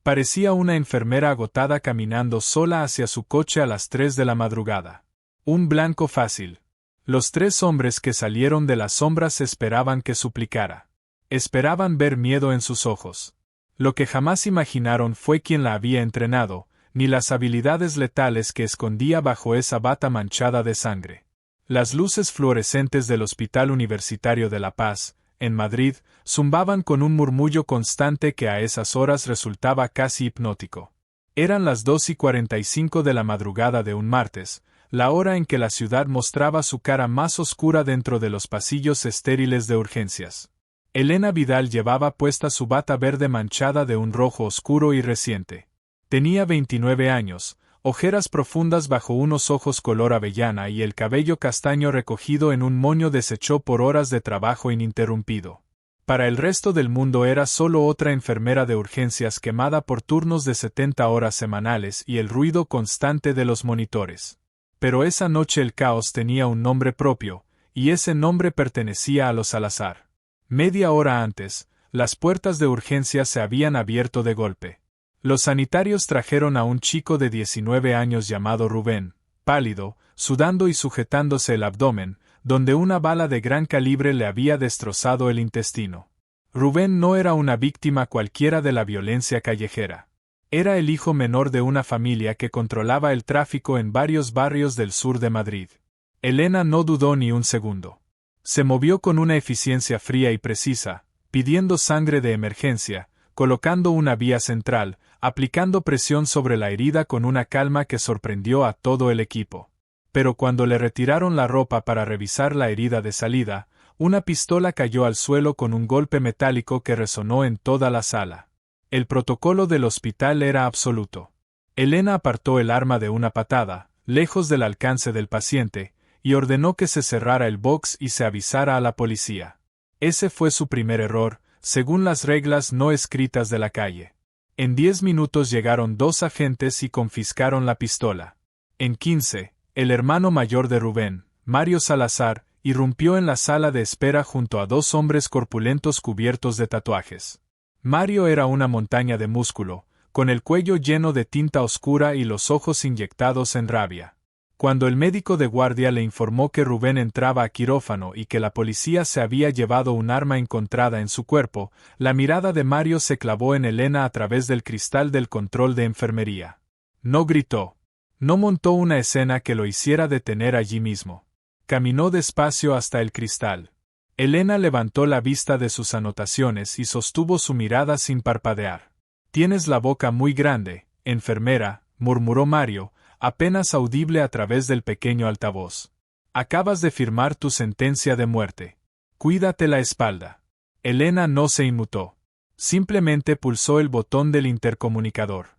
Parecía una enfermera agotada caminando sola hacia su coche a las 3 de la madrugada. Un blanco fácil. Los 3 hombres que salieron de las sombras esperaban que suplicara. Esperaban ver miedo en sus ojos. Lo que jamás imaginaron fue quién la había entrenado, ni las habilidades letales que escondía bajo esa bata manchada de sangre. Las luces fluorescentes del Hospital Universitario de La Paz, en Madrid, zumbaban con un murmullo constante que a esas horas resultaba casi hipnótico. Eran las 2:45 de la madrugada de un martes, la hora en que la ciudad mostraba su cara más oscura dentro de los pasillos estériles de urgencias. Elena Vidal llevaba puesta su bata verde manchada de un rojo oscuro y reciente. Tenía 29 años, ojeras profundas bajo unos ojos color avellana y el cabello castaño recogido en un moño deshecho por horas de trabajo ininterrumpido. Para el resto del mundo era solo otra enfermera de urgencias quemada por turnos de 70 horas semanales y el ruido constante de los monitores. Pero esa noche el caos tenía un nombre propio, y ese nombre pertenecía a los Salazar. Media hora antes, las puertas de urgencias se habían abierto de golpe. Los sanitarios trajeron a un chico de 19 años llamado Rubén, pálido, sudando y sujetándose el abdomen, donde una bala de gran calibre le había destrozado el intestino. Rubén no era una víctima cualquiera de la violencia callejera. Era el hijo menor de una familia que controlaba el tráfico en varios barrios del sur de Madrid. Elena no dudó ni un segundo. Se movió con una eficiencia fría y precisa, pidiendo sangre de emergencia, colocando una vía central, aplicando presión sobre la herida con una calma que sorprendió a todo el equipo. Pero cuando le retiraron la ropa para revisar la herida de salida, una pistola cayó al suelo con un golpe metálico que resonó en toda la sala. El protocolo del hospital era absoluto. Elena apartó el arma de una patada, lejos del alcance del paciente, y ordenó que se cerrara el box y se avisara a la policía. Ese fue su primer error, según las reglas no escritas de la calle. En 10 minutos llegaron 2 agentes y confiscaron la pistola. En 15, el hermano mayor de Rubén, Mario Salazar, irrumpió en la sala de espera junto a 2 hombres corpulentos cubiertos de tatuajes. Mario era una montaña de músculo, con el cuello lleno de tinta oscura y los ojos inyectados en rabia. Cuando el médico de guardia le informó que Rubén entraba a quirófano y que la policía se había llevado un arma encontrada en su cuerpo, la mirada de Mario se clavó en Elena a través del cristal del control de enfermería. No gritó. No montó una escena que lo hiciera detener allí mismo. Caminó despacio hasta el cristal. Elena levantó la vista de sus anotaciones y sostuvo su mirada sin parpadear. «Tienes la boca muy grande, enfermera», murmuró Mario, apenas audible a través del pequeño altavoz. «Acabas de firmar tu sentencia de muerte. Cuídate la espalda». Elena no se inmutó. Simplemente pulsó el botón del intercomunicador.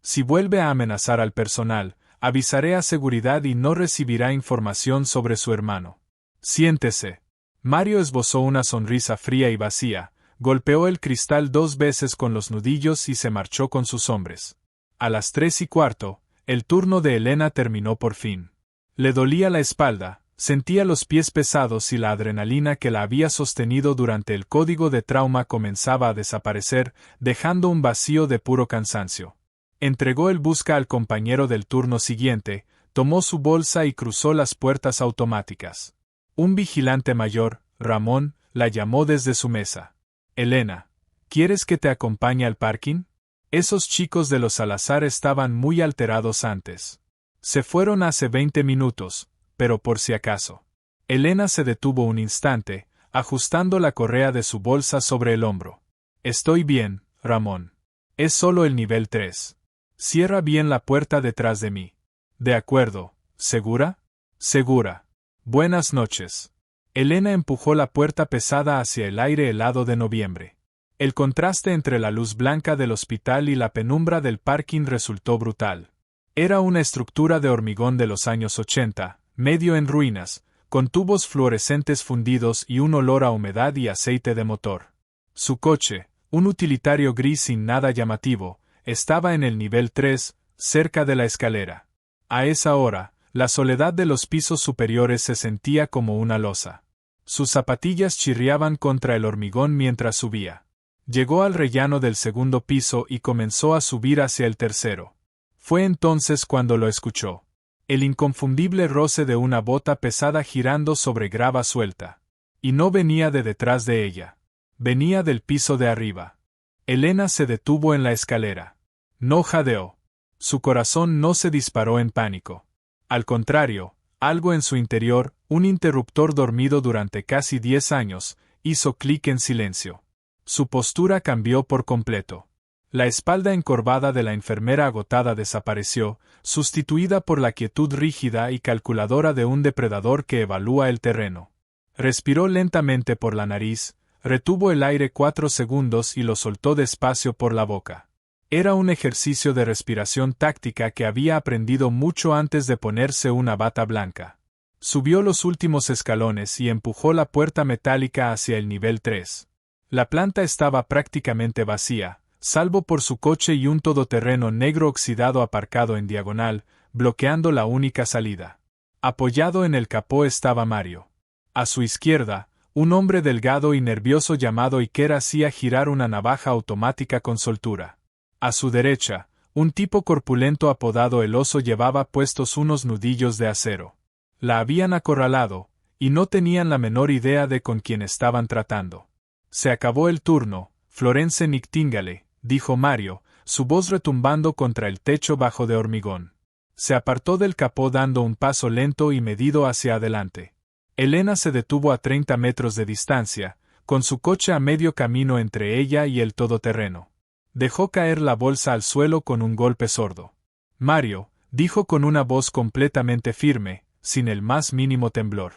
«Si vuelve a amenazar al personal, avisaré a seguridad y no recibirá información sobre su hermano. Siéntese». Mario esbozó una sonrisa fría y vacía, golpeó el cristal 2 veces con los nudillos y se marchó con sus hombres. A las 3:15, el turno de Elena terminó por fin. Le dolía la espalda, sentía los pies pesados y la adrenalina que la había sostenido durante el código de trauma comenzaba a desaparecer, dejando un vacío de puro cansancio. Entregó el busca al compañero del turno siguiente, tomó su bolsa y cruzó las puertas automáticas. Un vigilante mayor, Ramón, la llamó desde su mesa. «Elena, ¿quieres que te acompañe al parking? Esos chicos de los Salazar estaban muy alterados antes. Se fueron hace 20 minutos, pero por si acaso». Elena se detuvo un instante, ajustando la correa de su bolsa sobre el hombro. «Estoy bien, Ramón. Es solo el nivel 3. Cierra bien la puerta detrás de mí». «De acuerdo. ¿Segura?» «Segura. Buenas noches». Elena empujó la puerta pesada hacia el aire helado de noviembre. El contraste entre la luz blanca del hospital y la penumbra del parking resultó brutal. Era una estructura de hormigón de los años 80, medio en ruinas, con tubos fluorescentes fundidos y un olor a humedad y aceite de motor. Su coche, un utilitario gris sin nada llamativo, estaba en el nivel 3, cerca de la escalera. A esa hora, la soledad de los pisos superiores se sentía como una losa. Sus zapatillas chirriaban contra el hormigón mientras subía. Llegó al rellano del segundo piso y comenzó a subir hacia el tercero. Fue entonces cuando lo escuchó. El inconfundible roce de una bota pesada girando sobre grava suelta. Y no venía de detrás de ella. Venía del piso de arriba. Elena se detuvo en la escalera. No jadeó. Su corazón no se disparó en pánico. Al contrario, algo en su interior, un interruptor dormido durante casi 10 años, hizo clic en silencio. Su postura cambió por completo. La espalda encorvada de la enfermera agotada desapareció, sustituida por la quietud rígida y calculadora de un depredador que evalúa el terreno. Respiró lentamente por la nariz, retuvo el aire 4 segundos y lo soltó despacio por la boca. Era un ejercicio de respiración táctica que había aprendido mucho antes de ponerse una bata blanca. Subió los últimos escalones y empujó la puerta metálica hacia el nivel 3. La planta estaba prácticamente vacía, salvo por su coche y un todoterreno negro oxidado aparcado en diagonal, bloqueando la única salida. Apoyado en el capó estaba Mario. A su izquierda, un hombre delgado y nervioso llamado Iker hacía girar una navaja automática con soltura. A su derecha, un tipo corpulento apodado el oso llevaba puestos unos nudillos de acero. La habían acorralado, y no tenían la menor idea de con quién estaban tratando. Se acabó el turno, Florence Nightingale, dijo Mario, su voz retumbando contra el techo bajo de hormigón. Se apartó del capó dando un paso lento y medido hacia adelante. Elena se detuvo a 30 metros de distancia, con su coche a medio camino entre ella y el todoterreno. Dejó caer la bolsa al suelo con un golpe sordo. Mario, dijo con una voz completamente firme, sin el más mínimo temblor.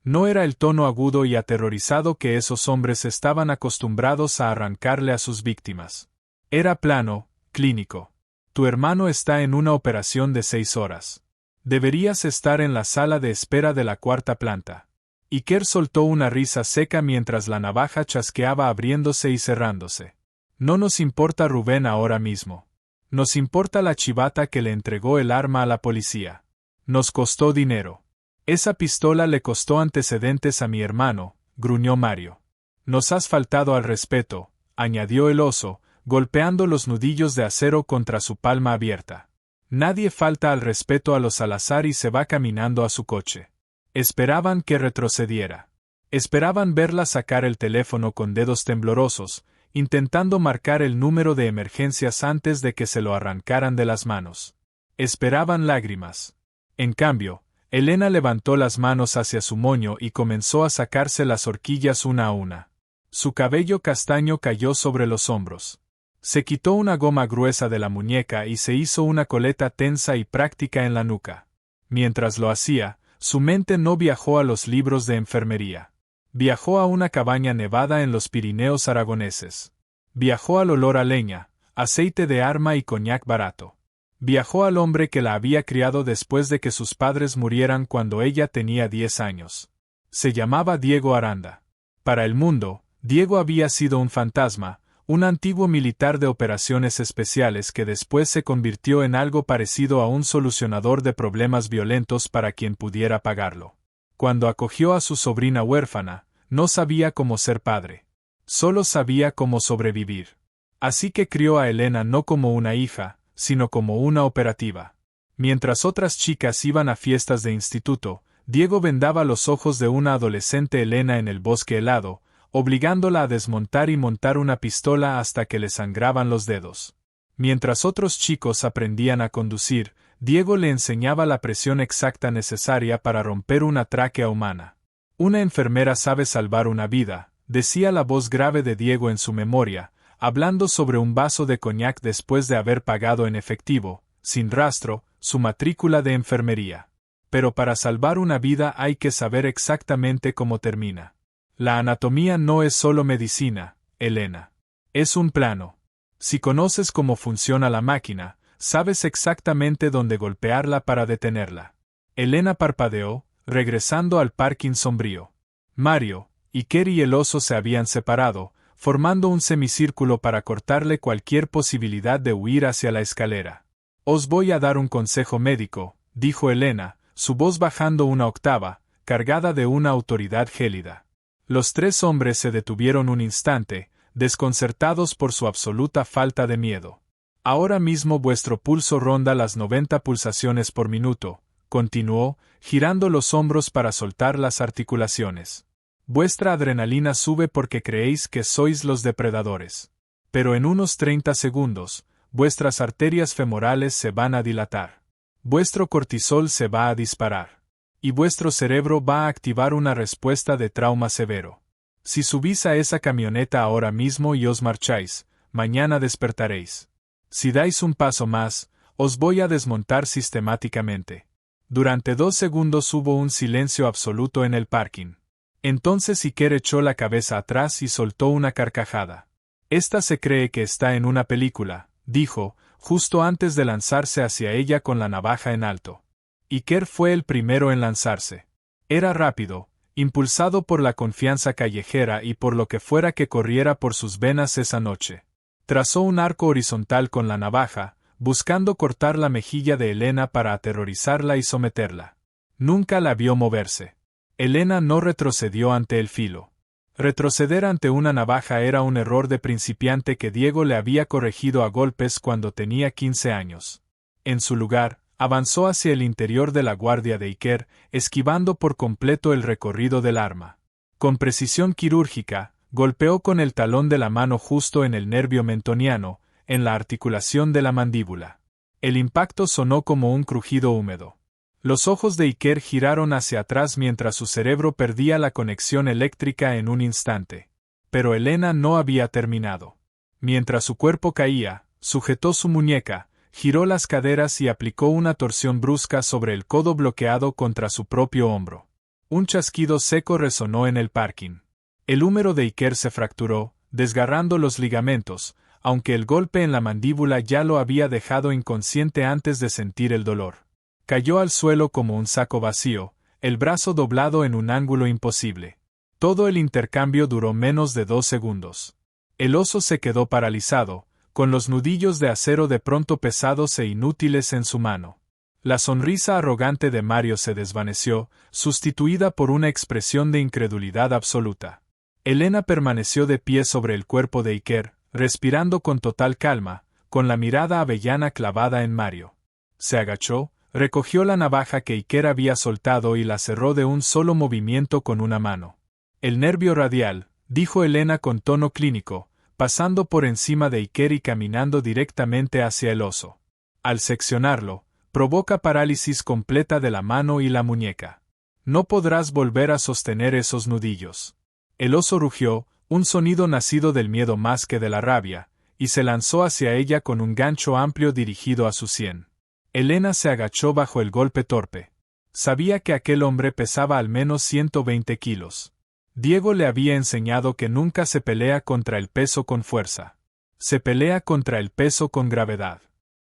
No era el tono agudo y aterrorizado que esos hombres estaban acostumbrados a arrancarle a sus víctimas. Era plano, clínico. Tu hermano está en una operación de 6 horas. Deberías estar en la sala de espera de la 4ª planta. Iker soltó una risa seca mientras la navaja chasqueaba abriéndose y cerrándose. No nos importa Rubén ahora mismo. Nos importa la chivata que le entregó el arma a la policía. Nos costó dinero. Esa pistola le costó antecedentes a mi hermano, gruñó Mario. Nos has faltado al respeto, añadió el oso, golpeando los nudillos de acero contra su palma abierta. Nadie falta al respeto a los Salazar y se va caminando a su coche. Esperaban que retrocediera. Esperaban verla sacar el teléfono con dedos temblorosos, intentando marcar el número de emergencias antes de que se lo arrancaran de las manos. Esperaban lágrimas. En cambio, Elena levantó las manos hacia su moño y comenzó a sacarse las horquillas una a una. Su cabello castaño cayó sobre los hombros. Se quitó una goma gruesa de la muñeca y se hizo una coleta tensa y práctica en la nuca. Mientras lo hacía, su mente no viajó a los libros de enfermería. Viajó a una cabaña nevada en los Pirineos aragoneses. Viajó al olor a leña, aceite de arma y coñac barato. Viajó al hombre que la había criado después de que sus padres murieran cuando ella tenía 10 años. Se llamaba Diego Aranda. Para el mundo, Diego había sido un fantasma, un antiguo militar de operaciones especiales que después se convirtió en algo parecido a un solucionador de problemas violentos para quien pudiera pagarlo. Cuando acogió a su sobrina huérfana, no sabía cómo ser padre. Solo sabía cómo sobrevivir. Así que crió a Elena no como una hija, sino como una operativa. Mientras otras chicas iban a fiestas de instituto, Diego vendaba los ojos de una adolescente Elena en el bosque helado, obligándola a desmontar y montar una pistola hasta que le sangraban los dedos. Mientras otros chicos aprendían a conducir, Diego le enseñaba la presión exacta necesaria para romper una tráquea humana. Una enfermera sabe salvar una vida, decía la voz grave de Diego en su memoria, hablando sobre un vaso de coñac después de haber pagado en efectivo, sin rastro, su matrícula de enfermería. Pero para salvar una vida hay que saber exactamente cómo termina. La anatomía no es solo medicina, Elena. Es un plano. Si conoces cómo funciona la máquina, sabes exactamente dónde golpearla para detenerla. Elena parpadeó, regresando al parking sombrío. Mario, Iker y el oso se habían separado, formando un semicírculo para cortarle cualquier posibilidad de huir hacia la escalera. Os voy a dar un consejo médico, dijo Elena, su voz bajando una octava, cargada de una autoridad gélida. Los 3 hombres se detuvieron un instante, desconcertados por su absoluta falta de miedo. Ahora mismo vuestro pulso ronda las 90 pulsaciones por minuto, continuó, girando los hombros para soltar las articulaciones. Vuestra adrenalina sube porque creéis que sois los depredadores. Pero en unos 30 segundos, vuestras arterias femorales se van a dilatar. Vuestro cortisol se va a disparar. Y vuestro cerebro va a activar una respuesta de trauma severo. Si subís a esa camioneta ahora mismo y os marcháis, mañana despertaréis. Si dais un paso más, os voy a desmontar sistemáticamente. Durante 2 segundos hubo un silencio absoluto en el parking. Entonces Iker echó la cabeza atrás y soltó una carcajada. Esta se cree que está en una película, dijo, justo antes de lanzarse hacia ella con la navaja en alto. Iker fue el primero en lanzarse. Era rápido, impulsado por la confianza callejera y por lo que fuera que corriera por sus venas esa noche. Trazó un arco horizontal con la navaja, buscando cortar la mejilla de Elena para aterrorizarla y someterla. Nunca la vio moverse. Elena no retrocedió ante el filo. Retroceder ante una navaja era un error de principiante que Diego le había corregido a golpes cuando tenía 15 años. En su lugar, avanzó hacia el interior de la guardia de Iker, esquivando por completo el recorrido del arma. Con precisión quirúrgica, golpeó con el talón de la mano justo en el nervio mentoniano, en la articulación de la mandíbula. El impacto sonó como un crujido húmedo. Los ojos de Iker giraron hacia atrás mientras su cerebro perdía la conexión eléctrica en un instante. Pero Elena no había terminado. Mientras su cuerpo caía, sujetó su muñeca, giró las caderas y aplicó una torsión brusca sobre el codo bloqueado contra su propio hombro. Un chasquido seco resonó en el parking. El húmero de Iker se fracturó, desgarrando los ligamentos, aunque el golpe en la mandíbula ya lo había dejado inconsciente antes de sentir el dolor. Cayó al suelo como un saco vacío, el brazo doblado en un ángulo imposible. Todo el intercambio duró menos de 2 segundos. El oso se quedó paralizado, con los nudillos de acero de pronto pesados e inútiles en su mano. La sonrisa arrogante de Mario se desvaneció, sustituida por una expresión de incredulidad absoluta. Elena permaneció de pie sobre el cuerpo de Iker, respirando con total calma, con la mirada avellana clavada en Mario. Se agachó, recogió la navaja que Iker había soltado y la cerró de un solo movimiento con una mano. El nervio radial, dijo Elena con tono clínico, pasando por encima de Iker y caminando directamente hacia el oso. Al seccionarlo, provoca parálisis completa de la mano y la muñeca. No podrás volver a sostener esos nudillos. El oso rugió, un sonido nacido del miedo más que de la rabia, y se lanzó hacia ella con un gancho amplio dirigido a su sien. Elena se agachó bajo el golpe torpe. Sabía que aquel hombre pesaba al menos 120 kilos. Diego le había enseñado que nunca se pelea contra el peso con fuerza. Se pelea contra el peso con gravedad.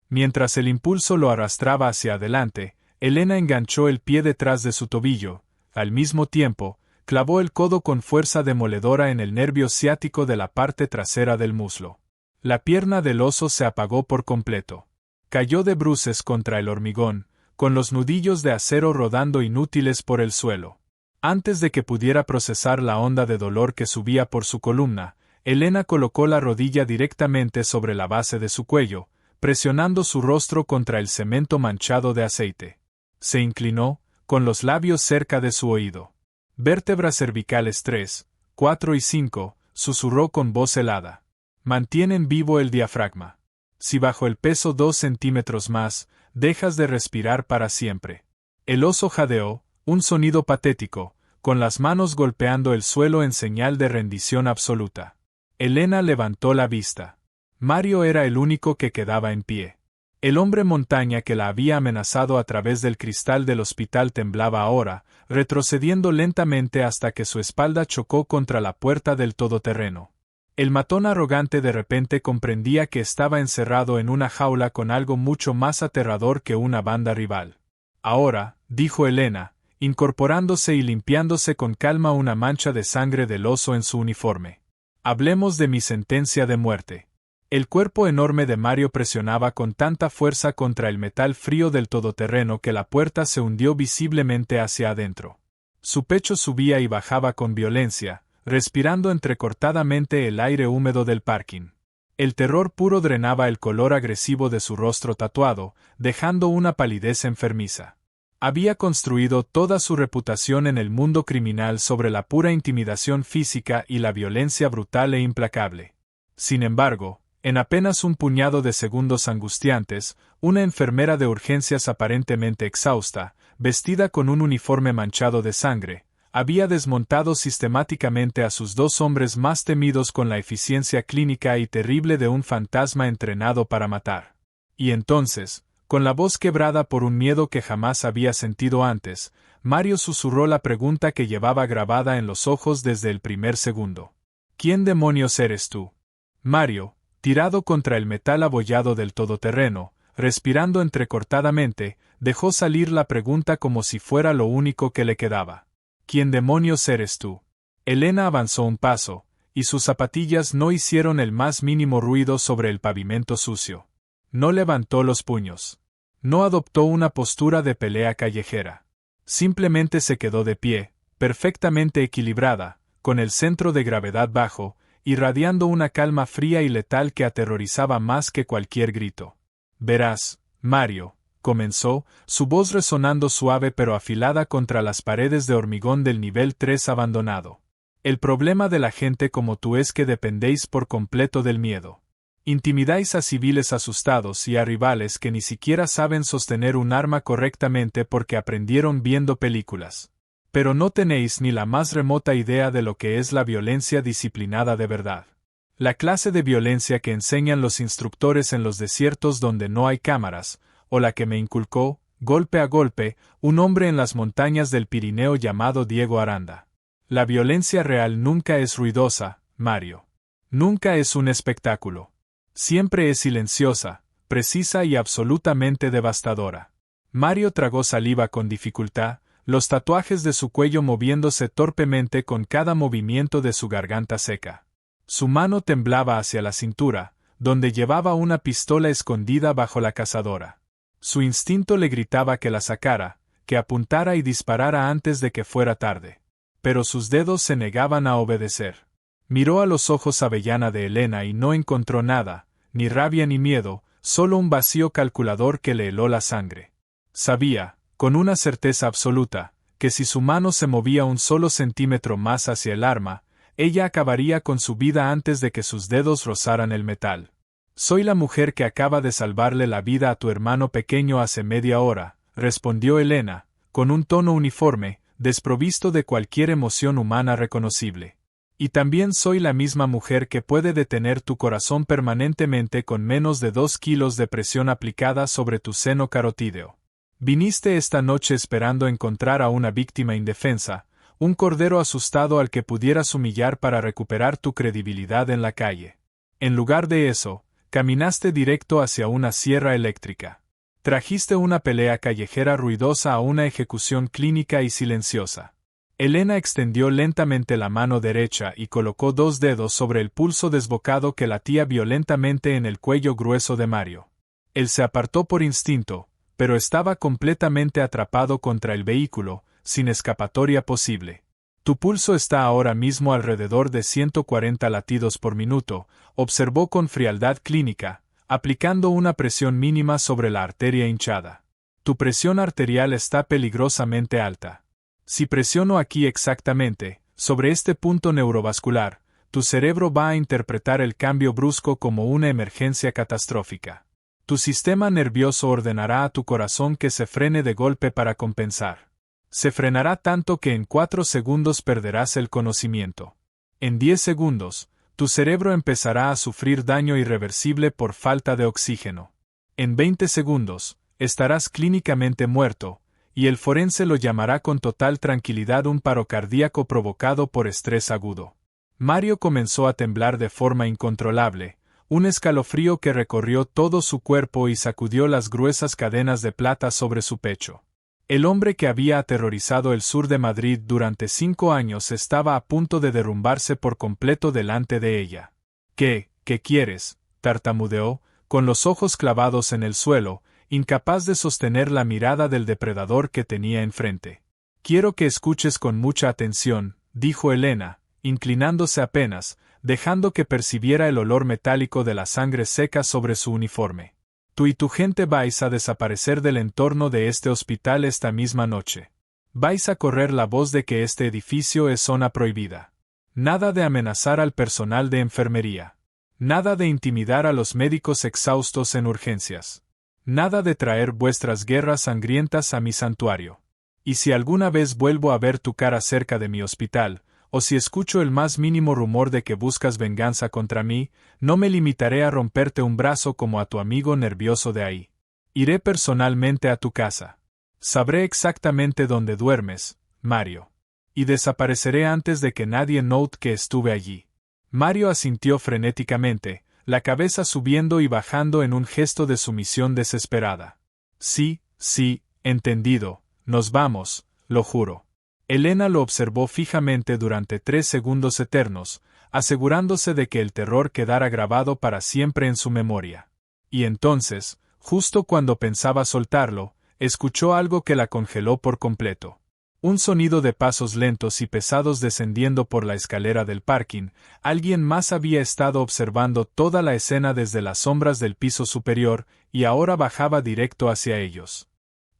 Mientras el impulso lo arrastraba hacia adelante, Elena enganchó el pie detrás de su tobillo. Al mismo tiempo, clavó el codo con fuerza demoledora en el nervio ciático de la parte trasera del muslo. La pierna del oso se apagó por completo. Cayó de bruces contra el hormigón, con los nudillos de acero rodando inútiles por el suelo. Antes de que pudiera procesar la onda de dolor que subía por su columna, Elena colocó la rodilla directamente sobre la base de su cuello, presionando su rostro contra el cemento manchado de aceite. Se inclinó, con los labios cerca de su oído. Vértebras cervicales 3, 4 y 5, susurró con voz helada. Mantienen vivo el diafragma. Si bajo el peso 2 centímetros más, dejas de respirar para siempre. El oso jadeó, un sonido patético, con las manos golpeando el suelo en señal de rendición absoluta. Elena levantó la vista. Mario era el único que quedaba en pie. El hombre montaña que la había amenazado a través del cristal del hospital temblaba ahora, retrocediendo lentamente hasta que su espalda chocó contra la puerta del todoterreno. El matón arrogante de repente comprendía que estaba encerrado en una jaula con algo mucho más aterrador que una banda rival. Ahora, dijo Elena, incorporándose y limpiándose con calma una mancha de sangre del oso en su uniforme. Hablemos de mi sentencia de muerte. El cuerpo enorme de Mario presionaba con tanta fuerza contra el metal frío del todoterreno que la puerta se hundió visiblemente hacia adentro. Su pecho subía y bajaba con violencia, respirando entrecortadamente el aire húmedo del parking. El terror puro drenaba el color agresivo de su rostro tatuado, dejando una palidez enfermiza. Había construido toda su reputación en el mundo criminal sobre la pura intimidación física y la violencia brutal e implacable. Sin embargo, en apenas un puñado de segundos angustiantes, una enfermera de urgencias aparentemente exhausta, vestida con un uniforme manchado de sangre, había desmontado sistemáticamente a sus dos hombres más temidos con la eficiencia clínica y terrible de un fantasma entrenado para matar. Y entonces, con la voz quebrada por un miedo que jamás había sentido antes, Mario susurró la pregunta que llevaba grabada en los ojos desde el primer segundo. ¿Quién demonios eres tú? Mario, tirado contra el metal abollado del todoterreno, respirando entrecortadamente, dejó salir la pregunta como si fuera lo único que le quedaba. ¿Quién demonios eres tú? Elena avanzó un paso, y sus zapatillas no hicieron el más mínimo ruido sobre el pavimento sucio. No levantó los puños. No adoptó una postura de pelea callejera. Simplemente se quedó de pie, perfectamente equilibrada, con el centro de gravedad bajo, irradiando una calma fría y letal que aterrorizaba más que cualquier grito. Verás, Mario, comenzó, su voz resonando suave pero afilada contra las paredes de hormigón del nivel 3 abandonado. El problema de la gente como tú es que dependéis por completo del miedo. Intimidáis a civiles asustados y a rivales que ni siquiera saben sostener un arma correctamente porque aprendieron viendo películas. Pero no tenéis ni la más remota idea de lo que es la violencia disciplinada de verdad. La clase de violencia que enseñan los instructores en los desiertos donde no hay cámaras, o la que me inculcó, golpe a golpe, un hombre en las montañas del Pirineo llamado Diego Aranda. La violencia real nunca es ruidosa, Mario. Nunca es un espectáculo. Siempre es silenciosa, precisa y absolutamente devastadora. Mario tragó saliva con dificultad, los tatuajes de su cuello moviéndose torpemente con cada movimiento de su garganta seca. Su mano temblaba hacia la cintura, donde llevaba una pistola escondida bajo la cazadora. Su instinto le gritaba que la sacara, que apuntara y disparara antes de que fuera tarde. Pero sus dedos se negaban a obedecer. Miró a los ojos avellana de Elena y no encontró nada, ni rabia ni miedo, solo un vacío calculador que le heló la sangre. Sabía, con una certeza absoluta, que si su mano se movía un solo centímetro más hacia el arma, ella acabaría con su vida antes de que sus dedos rozaran el metal. Soy la mujer que acaba de salvarle la vida a tu hermano pequeño hace media hora, respondió Elena, con un tono uniforme, desprovisto de cualquier emoción humana reconocible. Y también soy la misma mujer que puede detener tu corazón permanentemente con menos de 2 kilos de presión aplicada sobre tu seno carotídeo. Viniste esta noche esperando encontrar a una víctima indefensa, un cordero asustado al que pudieras humillar para recuperar tu credibilidad en la calle. En lugar de eso, caminaste directo hacia una sierra eléctrica. Trajiste una pelea callejera ruidosa a una ejecución clínica y silenciosa. Elena extendió lentamente la mano derecha y colocó 2 dedos sobre el pulso desbocado que latía violentamente en el cuello grueso de Mario. Él se apartó por instinto, pero estaba completamente atrapado contra el vehículo, sin escapatoria posible. Tu pulso está ahora mismo alrededor de 140 latidos por minuto, observó con frialdad clínica, aplicando una presión mínima sobre la arteria hinchada. Tu presión arterial está peligrosamente alta. Si presiono aquí exactamente, sobre este punto neurovascular, tu cerebro va a interpretar el cambio brusco como una emergencia catastrófica. Tu sistema nervioso ordenará a tu corazón que se frene de golpe para compensar. Se frenará tanto que en 4 segundos perderás el conocimiento. En 10 segundos, tu cerebro empezará a sufrir daño irreversible por falta de oxígeno. En 20 segundos, estarás clínicamente muerto, y el forense lo llamará con total tranquilidad un paro cardíaco provocado por estrés agudo. Mario comenzó a temblar de forma incontrolable, un escalofrío que recorrió todo su cuerpo y sacudió las gruesas cadenas de plata sobre su pecho. El hombre que había aterrorizado el sur de Madrid durante 5 años estaba a punto de derrumbarse por completo delante de ella. ¿Qué quieres?, tartamudeó, con los ojos clavados en el suelo, incapaz de sostener la mirada del depredador que tenía enfrente. Quiero que escuches con mucha atención, dijo Elena, inclinándose apenas, dejando que percibiera el olor metálico de la sangre seca sobre su uniforme. Tú y tu gente vais a desaparecer del entorno de este hospital esta misma noche. Vais a correr la voz de que este edificio es zona prohibida. Nada de amenazar al personal de enfermería. Nada de intimidar a los médicos exhaustos en urgencias. Nada de traer vuestras guerras sangrientas a mi santuario. Y si alguna vez vuelvo a ver tu cara cerca de mi hospital, o si escucho el más mínimo rumor de que buscas venganza contra mí, no me limitaré a romperte un brazo como a tu amigo nervioso de ahí. Iré personalmente a tu casa. Sabré exactamente dónde duermes, Mario. Y desapareceré antes de que nadie note que estuve allí. Mario asintió frenéticamente, la cabeza subiendo y bajando en un gesto de sumisión desesperada. Sí, entendido, nos vamos, lo juro. Elena lo observó fijamente durante 3 segundos eternos, asegurándose de que el terror quedara grabado para siempre en su memoria. Y entonces, justo cuando pensaba soltarlo, escuchó algo que la congeló por completo. Un sonido de pasos lentos y pesados descendiendo por la escalera del parking. Alguien más había estado observando toda la escena desde las sombras del piso superior, y ahora bajaba directo hacia ellos.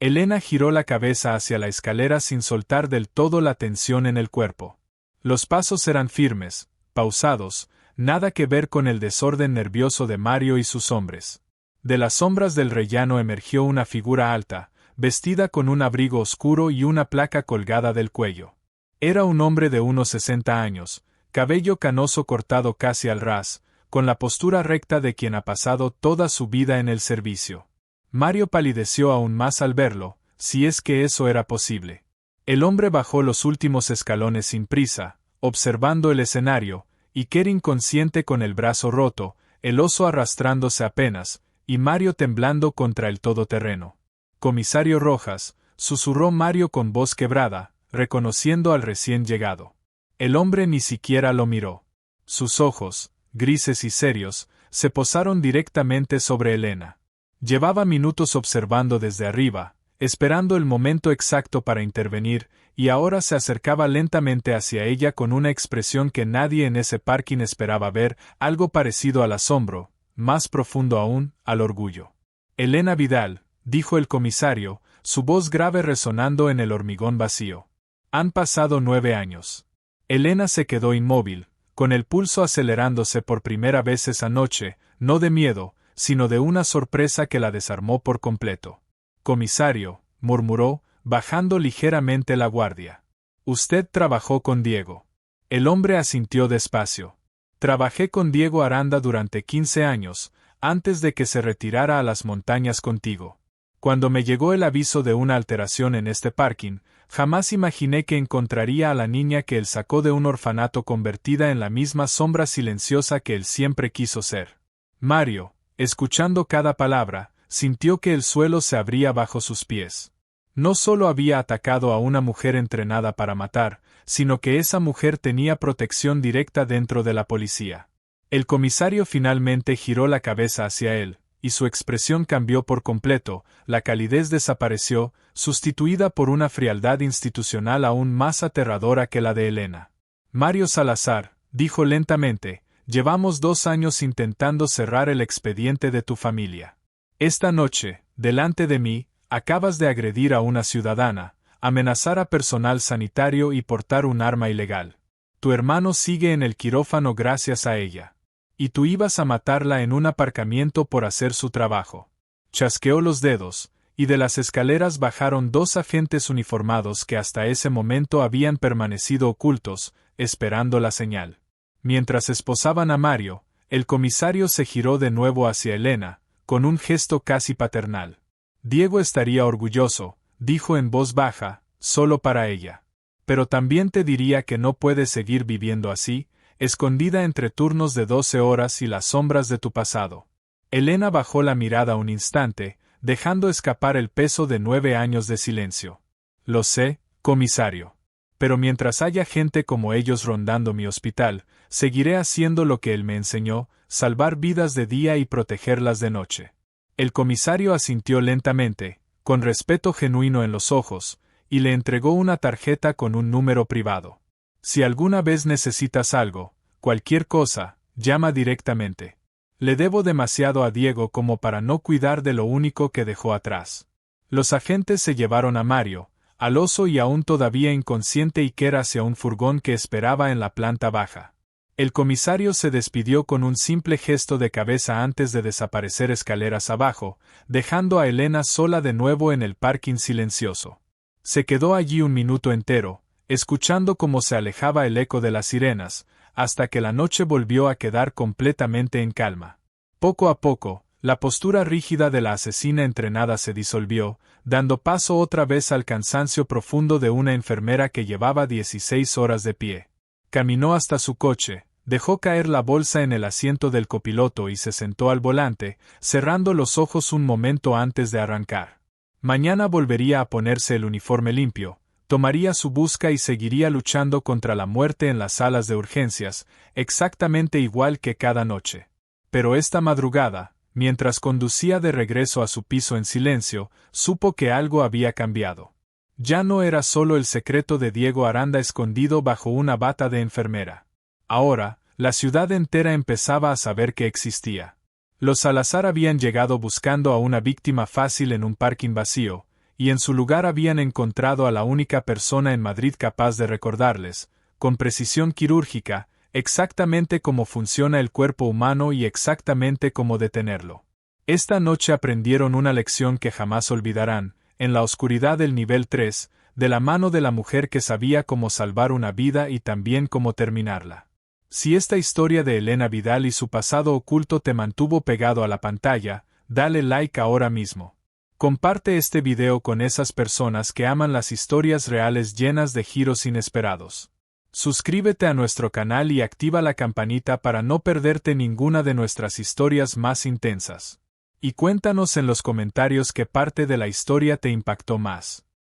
Elena giró la cabeza hacia la escalera sin soltar del todo la tensión en el cuerpo. Los pasos eran firmes, pausados, nada que ver con el desorden nervioso de Mario y sus hombres. De las sombras del rellano emergió una figura alta, vestida con un abrigo oscuro y una placa colgada del cuello. Era un hombre de unos 60 años, cabello canoso cortado casi al ras, con la postura recta de quien ha pasado toda su vida en el servicio. Mario palideció aún más al verlo, si es que eso era posible. El hombre bajó los últimos escalones sin prisa, observando el escenario, Iker inconsciente con el brazo roto, el oso arrastrándose apenas, y Mario temblando contra el todoterreno. «Comisario Rojas», susurró Mario con voz quebrada, reconociendo al recién llegado. El hombre ni siquiera lo miró. Sus ojos, grises y serios, se posaron directamente sobre Elena. Llevaba minutos observando desde arriba, esperando el momento exacto para intervenir, y ahora se acercaba lentamente hacia ella con una expresión que nadie en ese parking esperaba ver, algo parecido al asombro, más profundo aún, al orgullo. «Elena Vidal», dijo el comisario, su voz grave resonando en el hormigón vacío. «Han pasado 9 años». Elena se quedó inmóvil, con el pulso acelerándose por primera vez esa noche, no de miedo, sino de una sorpresa que la desarmó por completo. «Comisario», murmuró, bajando ligeramente la guardia. «Usted trabajó con Diego». El hombre asintió despacio. «Trabajé con Diego Aranda durante 15 años, antes de que se retirara a las montañas contigo. Cuando me llegó el aviso de una alteración en este parking, jamás imaginé que encontraría a la niña que él sacó de un orfanato convertida en la misma sombra silenciosa que él siempre quiso ser». Mario, escuchando cada palabra, sintió que el suelo se abría bajo sus pies. No solo había atacado a una mujer entrenada para matar, sino que esa mujer tenía protección directa dentro de la policía. El comisario finalmente giró la cabeza hacia él, y su expresión cambió por completo, la calidez desapareció, sustituida por una frialdad institucional aún más aterradora que la de Elena. «Mario Salazar», dijo lentamente, «llevamos 2 años intentando cerrar el expediente de tu familia. Esta noche, delante de mí, acabas de agredir a una ciudadana, amenazar a personal sanitario y portar un arma ilegal. Tu hermano sigue en el quirófano gracias a ella. Y tú ibas a matarla en un aparcamiento por hacer su trabajo». Chasqueó los dedos, y de las escaleras bajaron 2 agentes uniformados que hasta ese momento habían permanecido ocultos, esperando la señal. Mientras esposaban a Mario, el comisario se giró de nuevo hacia Elena, con un gesto casi paternal. «Diego estaría orgulloso», dijo en voz baja, solo para ella. «Pero también te diría que no puedes seguir viviendo así, escondida entre turnos de 12 horas y las sombras de tu pasado». Elena bajó la mirada un instante, dejando escapar el peso de 9 años de silencio. «Lo sé, comisario. Pero mientras haya gente como ellos rondando mi hospital, seguiré haciendo lo que él me enseñó, salvar vidas de día y protegerlas de noche». El comisario asintió lentamente, con respeto genuino en los ojos, y le entregó una tarjeta con un número privado. Si alguna vez necesitas algo, cualquier cosa, llama directamente. Le debo demasiado a Diego como para no cuidar de lo único que dejó atrás. Los agentes se llevaron a Mario, al oso y aún todavía inconsciente Iker hacia un furgón que esperaba en la planta baja. El comisario se despidió con un simple gesto de cabeza antes de desaparecer escaleras abajo, dejando a Elena sola de nuevo en el parking silencioso. Se quedó allí un minuto entero, escuchando cómo se alejaba el eco de las sirenas, hasta que la noche volvió a quedar completamente en calma. Poco a poco, la postura rígida de la asesina entrenada se disolvió, dando paso otra vez al cansancio profundo de una enfermera que llevaba 16 horas de pie. Caminó hasta su coche, dejó caer la bolsa en el asiento del copiloto y se sentó al volante, cerrando los ojos un momento antes de arrancar. Mañana volvería a ponerse el uniforme limpio, tomaría su busca y seguiría luchando contra la muerte en las salas de urgencias, exactamente igual que cada noche. Pero esta madrugada, mientras conducía de regreso a su piso en silencio, supo que algo había cambiado. Ya no era solo el secreto de Diego Aranda escondido bajo una bata de enfermera. Ahora, la ciudad entera empezaba a saber que existía. Los Salazar habían llegado buscando a una víctima fácil en un parking vacío, y en su lugar habían encontrado a la única persona en Madrid capaz de recordarles, con precisión quirúrgica, exactamente cómo funciona el cuerpo humano y exactamente cómo detenerlo. Esta noche aprendieron una lección que jamás olvidarán, en la oscuridad del nivel 3, de la mano de la mujer que sabía cómo salvar una vida y también cómo terminarla. Si esta historia de Elena Vidal y su pasado oculto te mantuvo pegado a la pantalla, dale like ahora mismo. Comparte este video con esas personas que aman las historias reales llenas de giros inesperados. Suscríbete a nuestro canal y activa la campanita para no perderte ninguna de nuestras historias más intensas. Y cuéntanos en los comentarios qué parte de la historia te impactó más.